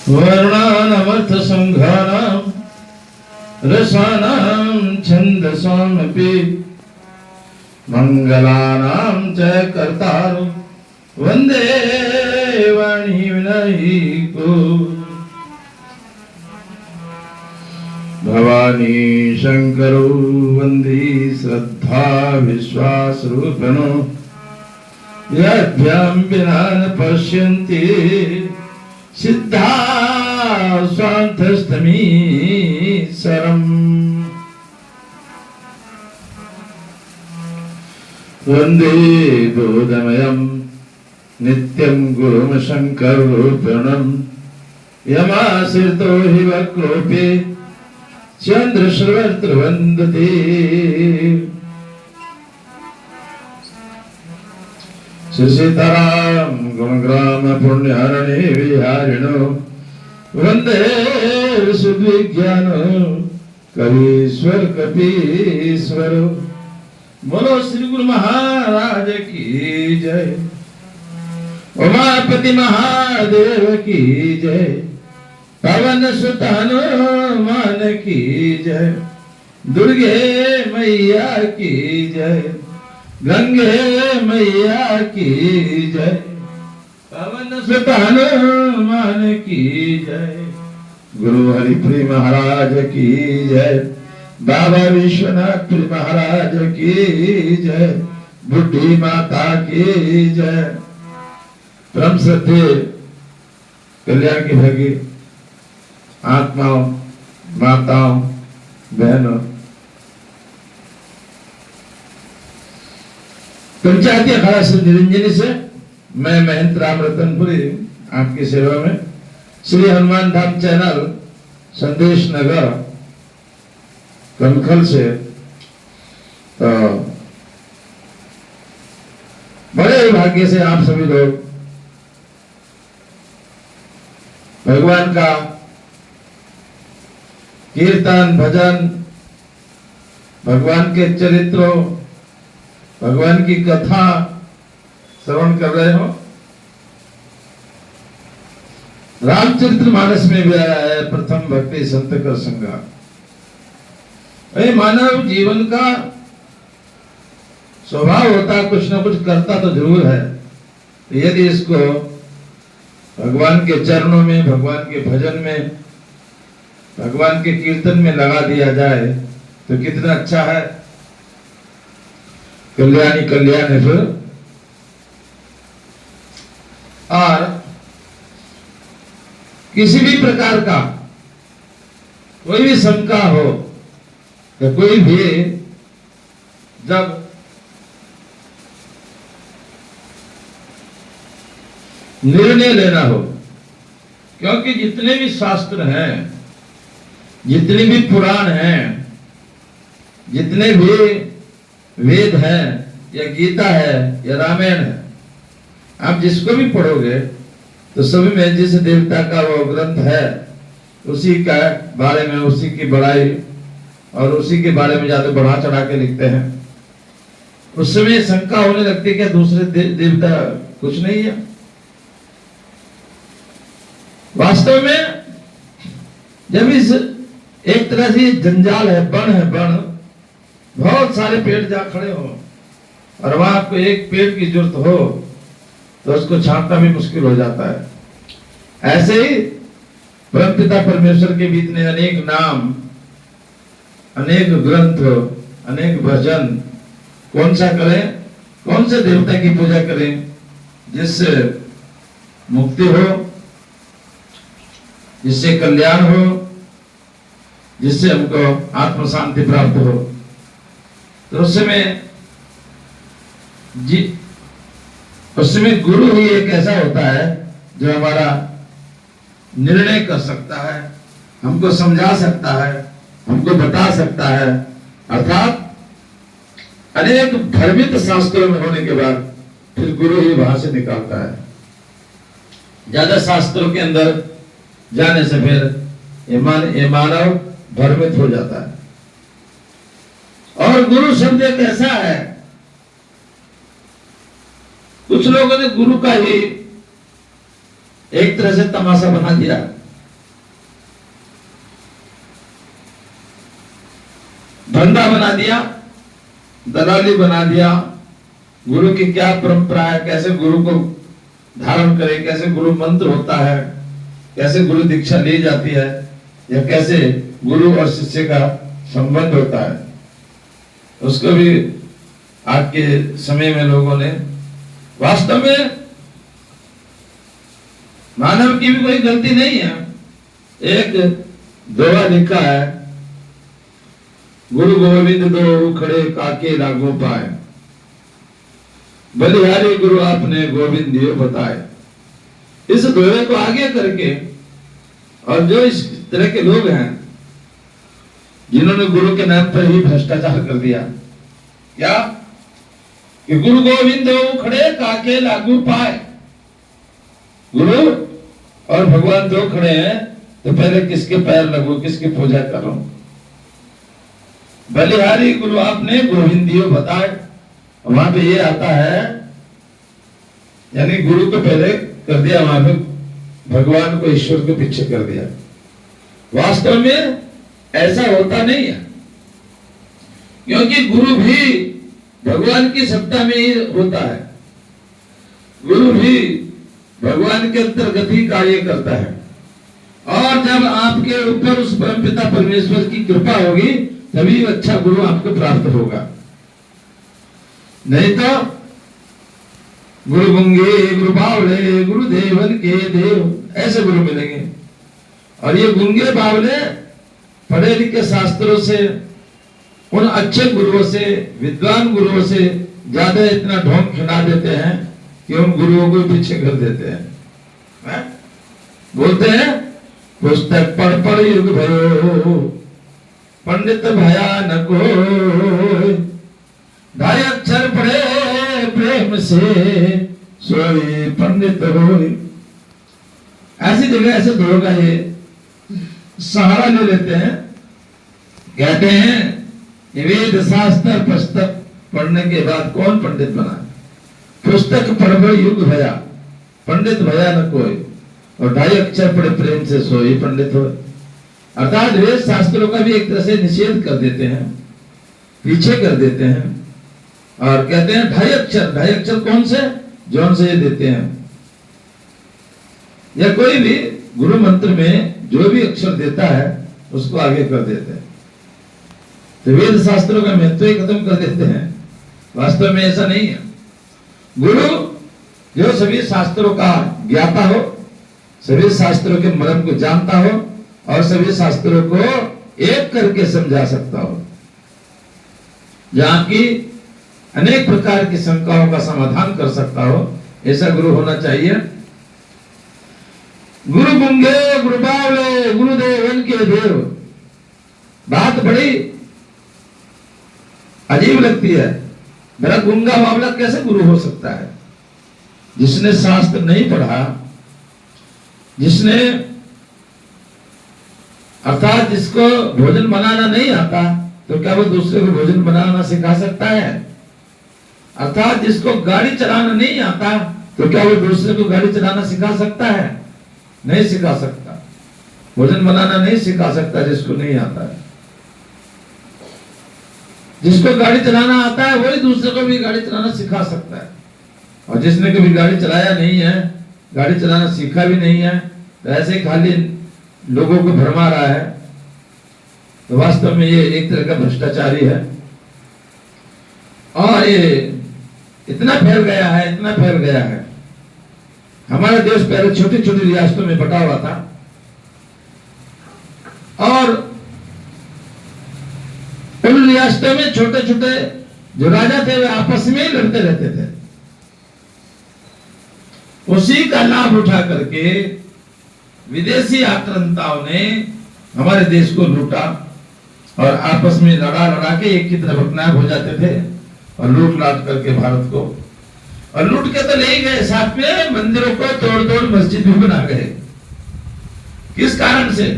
वर्णानामर्थ संघानां रसानां छन्दसामपि मंगलानां च कर्तारं वंदे वाणी विनायको भवानी शंकरो वंदे श्रद्धा विश्वास रूपिणो यद्भ्यां विना न पश्यन्ति सिद्धा स्वान्तस्तमी सरम् वंदे बोधमयं नित्यं गुरुं शंकररूपिणं यमाश्रितो हि वक्रोपि चंद्रश्रवत्र वंदते श्री सीताराम गुणग्राम पुण्यहरणे विहारिणो वंदे सुविज्ञान कवीश्वर कपीश्वर। बोलो श्री गुरु महाराज की जय। उमापति महादेव की जय। पवन सुत हनुमान की जय। दुर्गे मैया की जय। गंगे मैया की जय। पवन सुत हनुमान की जय। गुरु हरिप्रिय महाराज की जय। बाबा विश्वनाथ महाराज की जय। बुद्धि माता की जय। परम श्रद्धेय कल्याण की भागी आत्माओं, माताओं, बहनों, पंचायती अखाड़ा श्री निरंजनी से मैं महंत राम रतनपुरी आपकी सेवा में श्री हनुमान धाम चैनल संदेश नगर कनखल से तो बड़े भाग्य से आप सभी लोग भगवान का कीर्तन भजन, भगवान के चरित्रों, भगवान की कथा श्रवण कर रहे हो। रामचरितमानस में भी आया है प्रथम भक्ति संत कर संगा। मानव जीवन का स्वभाव होता है कुछ ना कुछ करता तो जरूर है। तो यदि इसको भगवान के चरणों में, भगवान के भजन में, भगवान के कीर्तन में लगा दिया जाए तो कितना अच्छा है। कल्याणी कल्याण है फिर। और किसी भी प्रकार का कोई भी शंका हो तो कोई भी जब निर्णय लेना हो, क्योंकि जितने भी शास्त्र हैं, जितने भी पुराण हैं, जितने भी वेद हैं या गीता है या रामायण है, आप जिसको भी पढ़ोगे तो सभी में जिस देवता का वो ग्रंथ है उसी का बारे में, उसी की बड़ाई और उसी के बारे में ज्यादा बढ़ा चढ़ा के लिखते हैं। उस समय शंका होने लगती है क्या दूसरे देवता कुछ नहीं है। वास्तव में जब इस एक तरह से जंजाल है, बन है, बन, बहुत सारे पेड़ जा खड़े हो और वहां आपको एक पेड़ की जरूरत हो तो उसको छांटना भी मुश्किल हो जाता है। ऐसे ही परमपिता परमेश्वर के भी इतने अनेक नाम, अनेक ग्रंथ, अनेक भजन, कौन सा करें, कौन से देवता की पूजा करें जिससे मुक्ति हो, जिससे कल्याण हो, जिससे हमको आत्म शांति प्राप्त हो। तो उस समय गुरु ही एक ऐसा होता है जो हमारा निर्णय कर सकता है, हमको समझा सकता है, हमको बता सकता है। अर्थात अनेक भ्रमित शास्त्रों में होने के बाद फिर गुरु ही वहां से निकालता है। ज्यादा शास्त्रों के अंदर जाने से फिर ये मानव भ्रमित हो जाता है। और गुरु शब्द एक ऐसा है, कुछ लोगों ने गुरु का ही एक तरह से तमाशा बना दिया धंधा बना दिया, दलाली बना दिया। गुरु की क्या परंपरा है, कैसे गुरु को धारण करें, कैसे गुरु मंत्र होता है, कैसे गुरु दीक्षा ली जाती है, या कैसे गुरु और शिष्य का संबंध होता है, उसको भी आज के समय में लोगों ने, वास्तव में मानव की भी कोई गलती नहीं है। एक दोहा लिखा है, गुरु गोविंद दो खड़े काके लागू पाए, बलिहारी गुरु आपने गोविंद दियो बताए। इस दोहे को आगे करके, और जो इस तरह के लोग हैं जिन्होंने गुरु के नाम पर ही भ्रष्टाचार कर दिया, क्या कि गुरु गोविंद दो खड़े काके लागू पाए, गुरु और भगवान दो खड़े हैं तो पहले किसके पैर लगो, किसकी पूजा करो। बलिहारी गुरु आपने गोविंदियो बताए, वहां पे ये आता है, यानी गुरु को पहले कर दिया, वहां पे भगवान को, ईश्वर को पीछे कर दिया। वास्तव में ऐसा होता नहीं है, क्योंकि गुरु भी भगवान की सत्ता में ही होता है। गुरु भी भगवान के अंतर्गत ही कार्य करता है, और जब आपके ऊपर उस परमपिता परमेश्वर की कृपा होगी तभी अच्छा गुरु आपको प्राप्त होगा। नहीं तो गुरु गुंगे गुरु बावले गुरु देवन के देव, ऐसे गुरु मिलेंगे। और ये गुंगे बावले पढ़े लिखे शास्त्रों से, उन अच्छे गुरुओं से, विद्वान गुरुओं से ज्यादा इतना ढोंग खिला देते हैं कि उन गुरुओं को पीछे कर देते हैं। बोलते हैं पुस्तक पढ़ पढ़ युग भयो, पंडित भया न कोई, ढाई अक्षर पढ़े प्रेम से, सोई पंडित होई। ऐसी जगह ऐसे लोग ये सहारा ले लेते हैं, कहते हैं वेद शास्त्र पुस्तक पढ़ने के बाद कौन पंडित बना, पुस्तक पढ़ युग भया, पंडित भया न कोई, और ढाई अक्षर पढ़े प्रेम से सोई पंडित हो। अर्थात वेद शास्त्रों का भी एक तरह से निषेध कर देते हैं, पीछे कर देते हैं, और कहते हैं ढाई अक्षर। ढाई अक्षर कौन से, जौन से ये देते हैं, या कोई भी गुरु मंत्र में जो भी अक्षर देता है उसको आगे कर देते हैं, तो वेद शास्त्रों का महत्व ही खत्म कर देते हैं। वास्तव में ऐसा नहीं है। गुरु जो सभी शास्त्रों का ज्ञाता हो, सभी शास्त्रों के मर्म को जानता हो, और सभी शास्त्रों को एक करके समझा सकता हो, जहां की अनेक प्रकार की शंकाओं का समाधान कर सकता हो, ऐसा गुरु होना चाहिए। गुरु गुंगे गुरु बावले गुरुदेवन के देव, बात बड़ी अजीब लगती है। मेरा गुंगा बावला कैसे गुरु हो सकता है? जिसने शास्त्र नहीं पढ़ा, जिसने अर्थात जिसको भोजन बनाना नहीं आता, तो क्या वो दूसरे को भोजन बनाना सिखा सकता है? अर्थात जिसको गाड़ी चलाना नहीं आता, तो क्या वो दूसरे को गाड़ी चलाना सिखा सकता है? नहीं सिखा सकता। भोजन बनाना नहीं सिखा सकता जिसको नहीं आता है। जिसको गाड़ी चलाना आता है वही दूसरे को भी गाड़ी चलाना सिखा सकता है, और जिसने कभी गाड़ी चलाया नहीं है, गाड़ी चलाना सीखा भी नहीं है, तो ऐसे खाली लोगों को भरमा रहा है, तो वास्तव में ये एक तरह का भ्रष्टाचारी है। और ये इतना फैल गया है, इतना फैल गया है। हमारा देश पहले छोटी छोटी रियासतों में बटा हुआ था, और उन रियासतों में छोटे छोटे जो राजा थे वे आपस में ही लड़ते रहते थे। उसी का लाभ उठा करके विदेशी आक्रांताओं ने हमारे देश को लूटा, और आपस में लड़ा लड़ा के एक की तरफ अपना हो जाते थे, और लूट लाट करके भारत को, और लूट के तो ले गए, साथ में मंदिरों को तोड़ तोड़ मस्जिद भी बना गए। किस कारण से?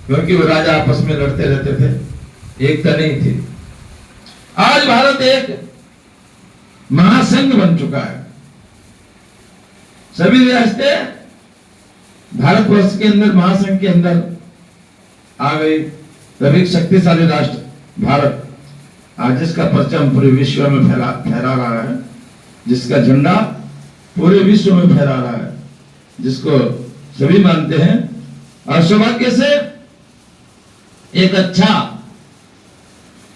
क्योंकि वो राजा आपस में लड़ते रहते थे, एकता नहीं थी। आज भारत एक महासंघ बन चुका है। सभी रियासतें भारतवर्ष के अंदर महासंघ के अंदर आ गई, तभी शक्तिशाली राष्ट्र भारत आज जिसका परचम पूरे विश्व में फहरा रहा है, जिसका झंडा पूरे विश्व में फहरा रहा है, जिसको सभी मानते हैं। और सौभाग्य से एक अच्छा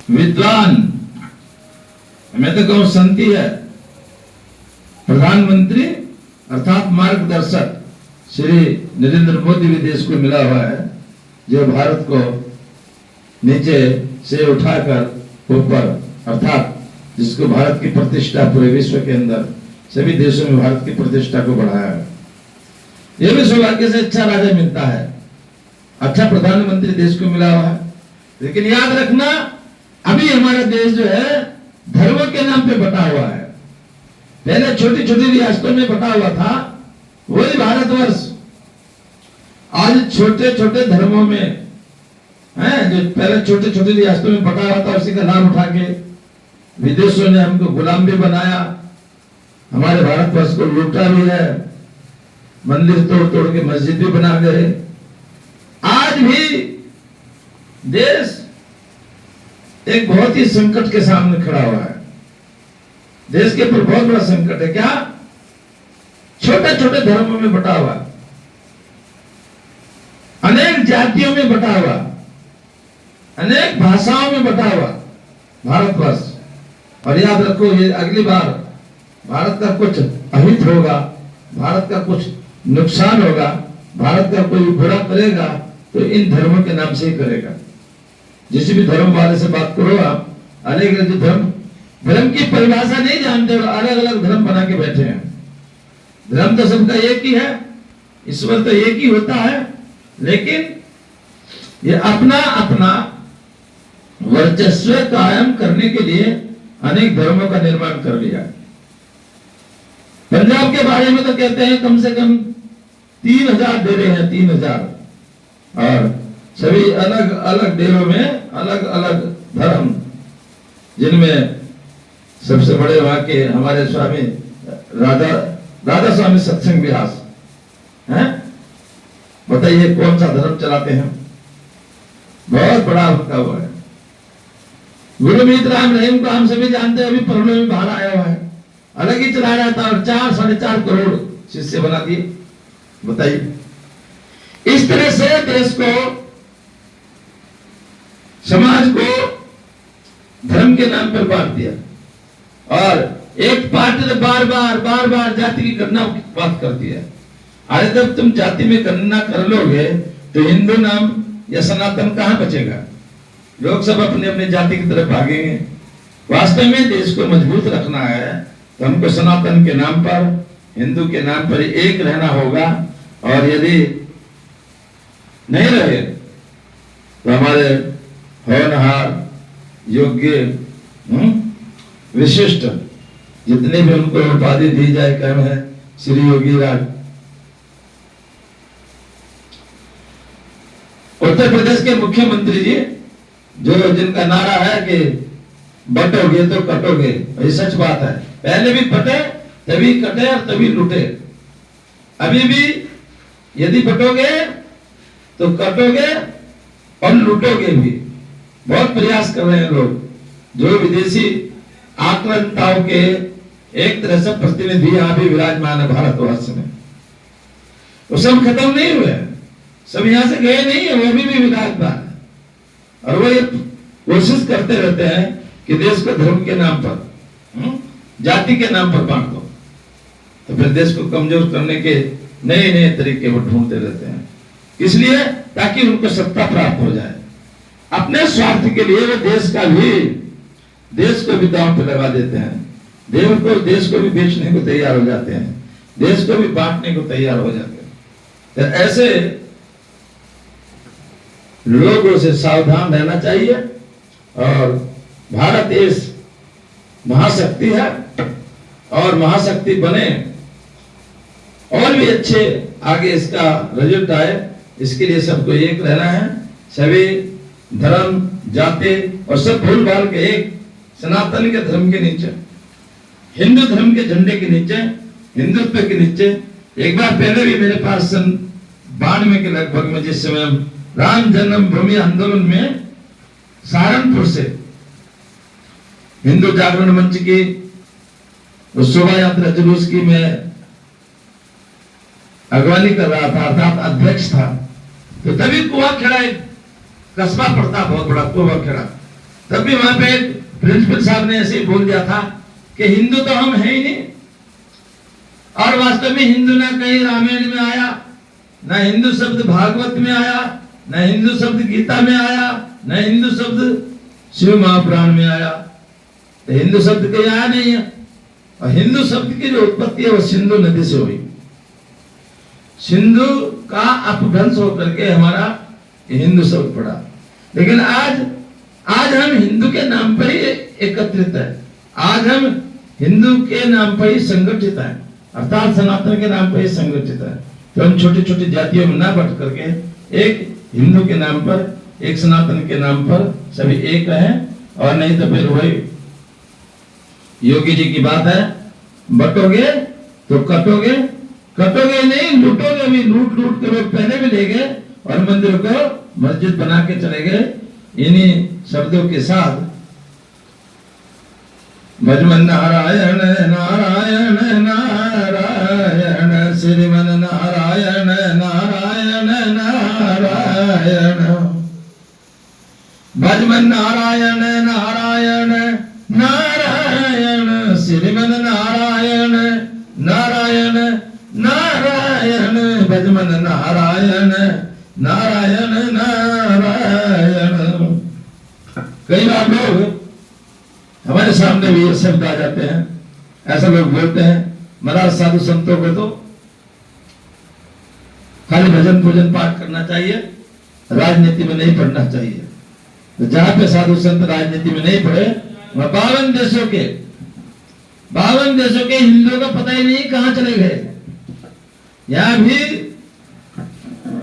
विद्वान, मैं तो कहूं संति है, प्रधानमंत्री अर्थात मार्गदर्शक श्री नरेंद्र मोदी भी देश को मिला हुआ है, जो भारत को नीचे से उठाकर ऊपर, अर्थात जिसको भारत की प्रतिष्ठा पूरे विश्व के अंदर सभी देशों में भारत की प्रतिष्ठा को बढ़ाया है। यह भी सौभाग्य से अच्छा राजा मिलता है, अच्छा प्रधानमंत्री देश को मिला हुआ है। लेकिन याद रखना, अभी हमारा देश जो है धर्मों के नाम पे बटा हुआ है। पहले छोटी छोटी रियासतों में बटा हुआ था, वही भारतवर्ष आज छोटे छोटे धर्मों में है, जो पहले छोटे छोटे रियासतों में बटा हुआ था, उसी का लाभ उठा के विदेशों ने हमको गुलाम भी बनाया, हमारे भारतवर्ष को लूटा भी है, मंदिर तोड़ तोड़ के मस्जिद भी बना गए। आज भी देश एक बहुत ही संकट के सामने खड़ा हुआ है। देश के ऊपर बहुत बड़ा संकट है। क्या? छोटे छोटे धर्मों में बटा हुआ, अनेक जातियों में बटा हुआ, अनेक भाषाओं में बटा हुआ भारतवर्ष। और याद रखो, ये अगली बार भारत का कुछ अहित होगा, भारत का कुछ नुकसान होगा, भारत का कोई बुरा करेगा तो इन धर्मों के नाम से ही करेगा। जिस भी धर्म वाले से बात करो आप, अलग अलग धर्म की परिभाषा नहीं जानते और अलग अलग धर्म बना के बैठे हैं। धर्म तो सबका एक ही है, ईश्वर तो एक ही होता है, लेकिन ये अपना अपना वर्चस्व कायम करने के लिए अनेक धर्मों का निर्माण कर लिया। पंजाब के बारे में तो कहते हैं कम से कम 3000 डेरे हैं, 3000, और सभी अलग अलग डेरों में अलग अलग धर्म, जिनमें सबसे बड़े वहां के हमारे स्वामी राधा स्वामी सत्संग विलास हैं। बताइए कौन सा धर्म चलाते हैं? बहुत बड़ा उनका हुआ है। गुरुमीत राम रहीम को हम सभी जानते हैं, अभी परोड़े में बाहर आया हुआ है, अलग ही चला रहा था और 4-4.5 करोड़ शिष्य बना दिए। बताइए, इस तरह से देश को, समाज को धर्म के नाम पर बांट दिया। और एक पार्टी ने बार बार जाति की गणना बात कर दिया। अरे जब तुम जाति में गणना कर लोगे तो हिंदू नाम या सनातन कहां बचेगा? लोग सब अपने अपने जाति की तरफ भागेंगे। वास्तव में देश को मजबूत रखना है तो हमको सनातन के नाम पर, हिंदू के नाम पर एक रहना होगा। और यदि नहीं रहे तो हमारे होनहार, योग्य, विशिष्ट जितने भी उनको उपाधि दी जाए, कहना है श्री योगी राज। उत्तर प्रदेश के मुख्यमंत्री जी, जो जिनका नारा है कि बटोगे तो कटोगे, ये सच बात है। पहले भी बटे तभी कटे और तभी लुटे। अभी भी यदि बटोगे तो कटोगे और लुटोगे भी। बहुत प्रयास कर रहे हैं लोग, जो विदेशी आक्रांताओं के एक तरह से प्रतिनिधि यहाँ भी विराजमान है भारतवर्ष में। वो सब खत्म नहीं हुए, सब यहाँ से गए नहीं है, वो भी विराजमान है। और वो ये कोशिश करते रहते हैं कि देश को धर्म के नाम पर, जाति के नाम पर बांट दो, तो फिर देश को कमजोर करने के नए नए तरीके वो ढूंढते रहते हैं। इसलिए ताकि उनको सत्ता प्राप्त हो जाए। अपने स्वार्थ के लिए वो देश को भी दांव पे लगा देते हैं, देश को भी बेचने को तैयार हो जाते हैं, देश को भी बांटने को तैयार हो जाते हैं। तो ऐसे लोगों से सावधान रहना चाहिए। और भारत देश महाशक्ति है और महाशक्ति बने और भी अच्छे आगे इसका रिजल्ट आए, इसके लिए सबको एक रहना है। सभी धर्म, जाति और सब भूल भाल के एक सनातन के धर्म के नीचे, हिंदू धर्म के झंडे के नीचे, हिंदुत्व के नीचे। एक बार पहले भी मेरे पास सन 92 के लगभग में, जिस समय राम जन्मभूमि आंदोलन में सहारनपुर से हिंदू जागरण मंच की उस शोभा यात्रा जुलूस की मैं अगवानी कर रहा था, अर्थात अध्यक्ष था। तो तभी कुआखेड़ा एक कस्बा पड़ता, बहुत बड़ा कुआखेड़ा, तब भी वहां पे प्रिंसिपल साहब ने ऐसे ही बोल दिया था कि हिंदू तो हम है ही नहीं। और वास्तव में हिंदू ना कहीं रामायण में आया, ना हिंदू शब्द भागवत में आया, ना हिंदू शब्द गीता में आया, ना हिंदू शब्द शिव महापुराण में आया। तो हिंदू शब्द कहीं आया नहीं है। और हिंदू शब्द की जो उत्पत्ति है वो सिंधु नदी से हुई। सिंधु का अपभ्रंश होकर के हमारा हिंदू शब्द पड़ा। लेकिन आज हम हिंदू के नाम पर ही एकत्रित है, आज हम हिंदू के नाम पर ही संगठित है, अर्थात सनातन के नाम पर ही संगठित है। तो हम छोटी छोटी जातियों में ना बट करके एक हिंदू के नाम पर, एक सनातन के नाम पर सभी एक है। और नहीं तो फिर वही योगी जी की बात है, बटोगे तो कटोगे, कटोगे नहीं लूटोगे भी। लूट लूट के लोग पहले भी ले गए और मंदिर को मस्जिद बना के चले गए। इन्हीं शब्दों के साथ भजमन नारायण नारायण नारायण, श्रीमन नारायण नारायण नारायण, भजमन नारायण नारायण नारायण, श्रीमन नारायण नारायण नारायण, भजमन नारायण नारायण नारायण। कई बार लोग हमारे सामने भी ये शब्द आ जाते हैं, ऐसा लोग बोलते हैं महाराज साधु संतों को तो खाली भजन पूजन पाठ करना चाहिए, राजनीति में नहीं पढ़ना चाहिए। तो जहां पे साधु संत राजनीति में नहीं पढ़े, वह 52 देशों के हिंदुओं का पता ही नहीं कहां चले गए। यहां भी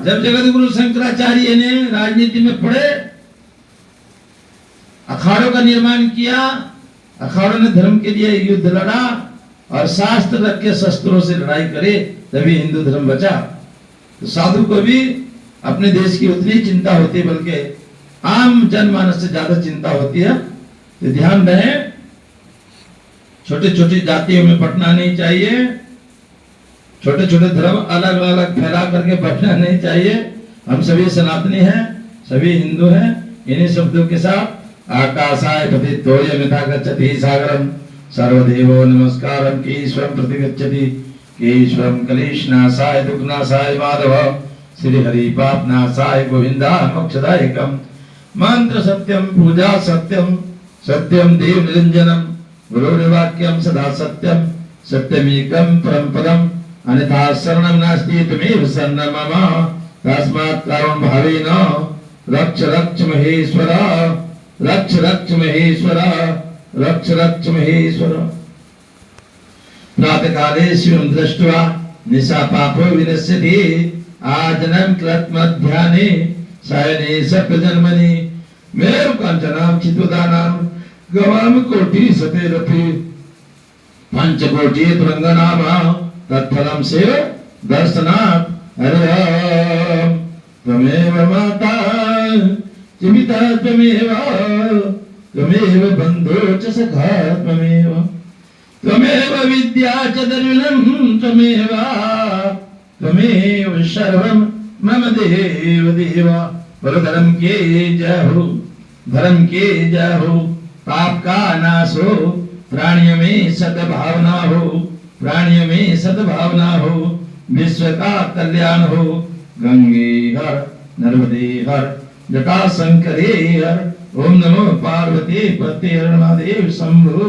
जब जगत गुरु शंकराचार्य ने राजनीति में पढ़े, अखाड़ों का निर्माण किया, अखाड़ों ने धर्म के लिए युद्ध लड़ा और शास्त्र रख के शस्त्रों से लड़ाई करे, तभी हिंदू धर्म बचा। तो साधु को भी अपने देश की उतनी चिंता होती है, बल्कि आम जनमानस से ज्यादा चिंता होती है। तो ध्यान रहे, छोटी छोटी जातियों में बंटना नहीं चाहिए, छोटे छोटे धर्म अलग अलग फैला करके बंटना नहीं चाहिए। हम सभी सनातनी हैं, सभी हिंदू हैं। इन्हीं शब्दों के साथ आकाशाय पतितोय यथा गच्छति सागरम, सर्वदेवो नमस्कारम ईश्वरं प्रतिगच्छति, ईश्वरं कलेशनाशाय दुःखनाशाय माधव, श्री हरि पापनाशाय गोविंदा मोक्षदायकम, मंत्र सत्यम पूजा सत्यम, सत्यम देव निरंजनम, गुरुर्वाक्यम सदा सत्यम, सत्यमेकं परम पदम, अन्यथा शरणं नास्ति त्वमेव शरणं मम, तस्मात् करुण भावेन रक्ष रक्ष महेश्वर, रक्ष रक्ष महेश्वर, रक्ष रक्ष महेश्वर। प्रातः काले शिवं दृष्ट्वा निशा पापो विनश्यति, आजनं कृतमध्याह्ने सायने सप्तजन्मनि, मेरु कांचनां चित्वदानां गवाम कोटि सतेरपि, पंचकोटि तुरंगनामा तत्फलं सेव दर्शनात्, हरे त्वमेव माता च पिता त्वमेव, त्वमेव बन्धो च सखा त्वमेव, त्वमेव विद्या च दर्शनं त्वमेव, त्वमेव सर्वं मम देव देव। बोलो धर्म के जय हो, धर्म के जय हो, पाप का नाश हो, प्राणियों में सद्भावना हो, प्राणियों में सद्भावना हो, विश्व का कल्याण हो। गंगे हर नर्मदे हर जटा शंकरे हर, ओम नमो पार्वती पते हर महादेव शंभो।